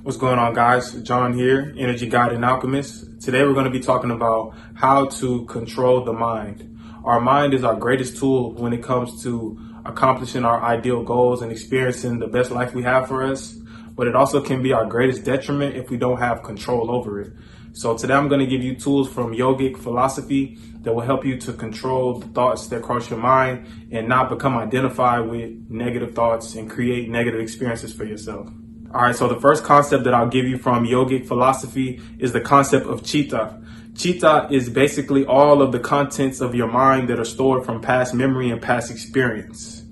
What's going on, guys? John here, Energy Guide and Alchemist. Today we're going to be talking about how to control the mind. Our mind is our greatest tool when it comes to accomplishing our ideal goals and experiencing the best life we have for us, but it also can be our greatest detriment if we don't have control over it. So today I'm going to give you tools from Yogic philosophy that will help you to control the thoughts that cross your mind and not become identified with negative thoughts and create negative experiences for yourself. All right, so the first concept that I'll give you from Yogic philosophy is the concept of chitta. Chitta is basically all of the contents of your mind that are stored from past memory and past experience.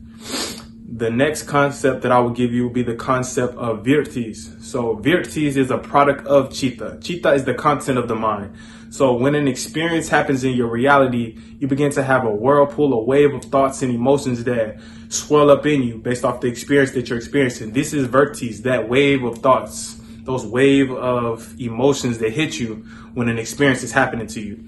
The next concept that I will give you will be the concept of virtis. So virtis is a product of chitta. Chitta is the content of the mind. So when an experience happens in your reality, you begin to have a whirlpool, a wave of thoughts and emotions that swirl up in you based off the experience that you're experiencing. This is virtis, that wave of thoughts, those wave of emotions that hit you when an experience is happening to you.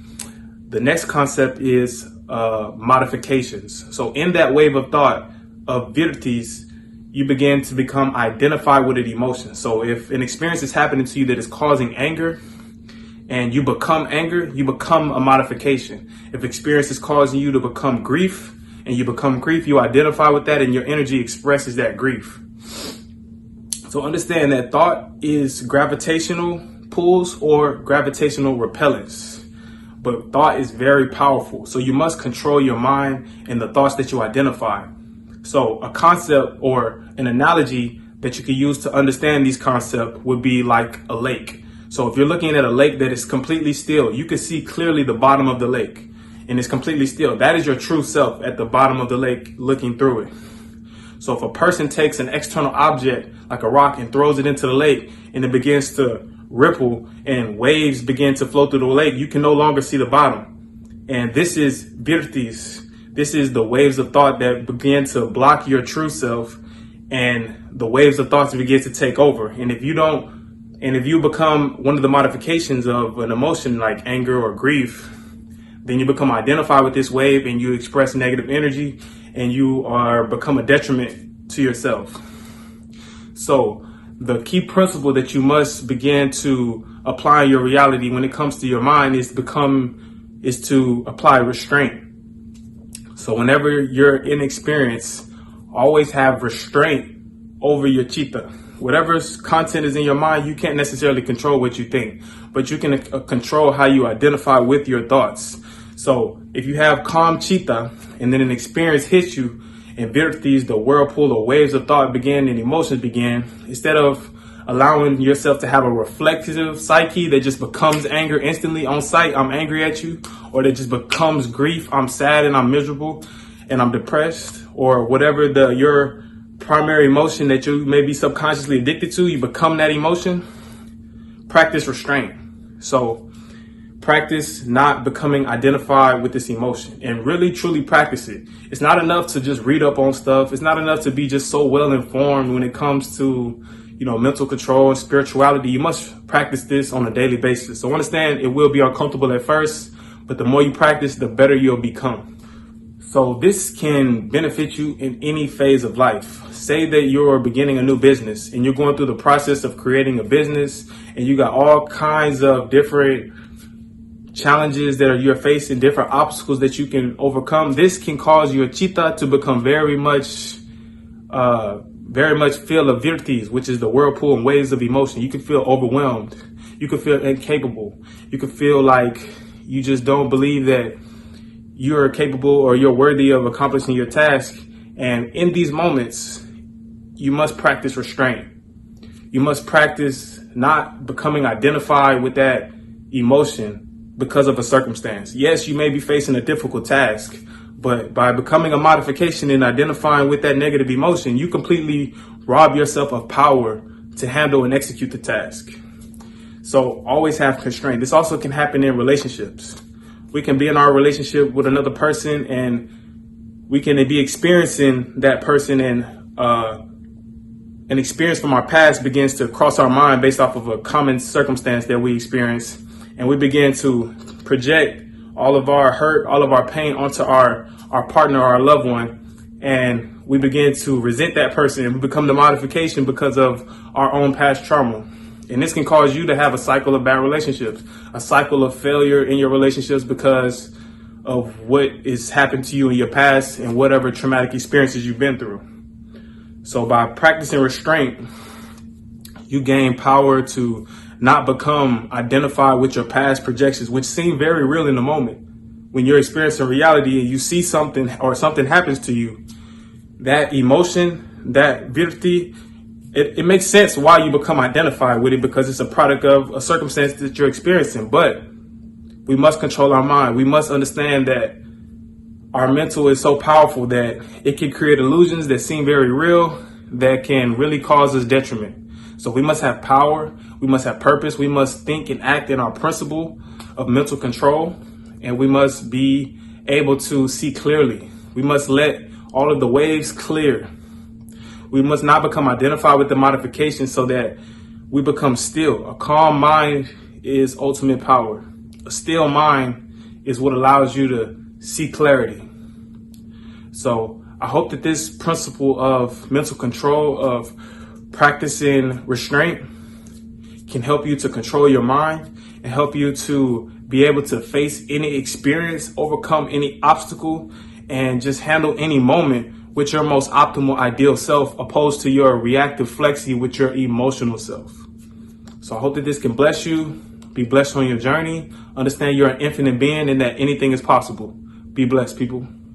The next concept is modifications. So in that wave of thought of virtis, you begin to become identified with an emotion. So if an experience is happening to you that is causing anger, and you become anger, you become a modification. If experience is causing you to become grief, and you become grief, you identify with that and your energy expresses that grief. So understand that thought is gravitational pulls or gravitational repellents. But thought is very powerful. So you must control your mind and the thoughts that you identify. So a concept or an analogy that you can use to understand these concepts would be like a lake. So if you're looking at a lake that is completely still, you can see clearly the bottom of the lake and it's completely still. That is your true self at the bottom of the lake looking through it. So if a person takes an external object like a rock and throws it into the lake and it begins to ripple and waves begin to flow through the lake, you can no longer see the bottom. And this is virtis. This is the waves of thought that begin to block your true self and the waves of thoughts begin to take over. And if you become one of the modifications of an emotion like anger or grief, then you become identified with this wave and you express negative energy and you become a detriment to yourself. So the key principle that you must begin to apply in your reality when it comes to your mind is to apply restraint. So whenever you're in experience, always have restraint over your chitta. Whatever content is in your mind, you can't necessarily control what you think, but you can control how you identify with your thoughts. So if you have calm chitta and then an experience hits you and virtis, the whirlpool or waves of thought begin and emotions begin, instead of allowing yourself to have a reflexive psyche that just becomes anger instantly on sight, I'm angry at you, or that just becomes grief, I'm sad and I'm miserable and I'm depressed, or whatever your primary emotion that you may be subconsciously addicted to, you become that emotion. Practice restraint. So practice not becoming identified with this emotion and really truly practice it. It's not enough to just read up on stuff. It's not enough to be just so well informed when it comes to, mental control and spirituality. You must practice this on a daily basis. So understand it will be uncomfortable at first, but the more you practice, the better you'll become. So this can benefit you in any phase of life. Say that you're beginning a new business and you're going through the process of creating a business and you got all kinds of different challenges that you're facing, different obstacles that you can overcome. This can cause your chitta to become very much feel a virtis, which is the whirlpool and waves of emotion. You can feel overwhelmed. You can feel incapable. You can feel like you just don't believe that you're capable or you're worthy of accomplishing your task. And in these moments, you must practice restraint. You must practice not becoming identified with that emotion because of a circumstance. Yes, you may be facing a difficult task, but by becoming a modification and identifying with that negative emotion, you completely rob yourself of power to handle and execute the task. So always have constraint. This also can happen in relationships. We can be in our relationship with another person and we can be experiencing that person and an experience from our past begins to cross our mind based off of a common circumstance that we experience. And we begin to project all of our hurt, all of our pain onto our partner or our loved one. And we begin to resent that person and we become the modification because of our own past trauma. And this can cause you to have a cycle of bad relationships, a cycle of failure in your relationships because of what has happened to you in your past and whatever traumatic experiences you've been through. So by practicing restraint, you gain power to not become identified with your past projections, which seem very real in the moment. When you're experiencing reality and you see something or something happens to you, that emotion, that virti, it makes sense why you become identified with it because it's a product of a circumstance that you're experiencing. But we must control our mind. We must understand that our mental is so powerful that it can create illusions that seem very real that can really cause us detriment. So we must have power. We must have purpose. We must think and act in our principle of mental control. And we must be able to see clearly. We must let all of the waves clear. We must not become identified with the modification so that we become still. A calm mind is ultimate power. A still mind is what allows you to see clarity. So I hope that this principle of mental control, of practicing restraint, can help you to control your mind and help you to be able to face any experience, overcome any obstacle, and just handle any moment with your most optimal ideal self, opposed to your reactive flexi with your emotional self. So I hope that this can bless you. Be blessed on your journey. Understand you're an infinite being and that anything is possible. Be blessed, people.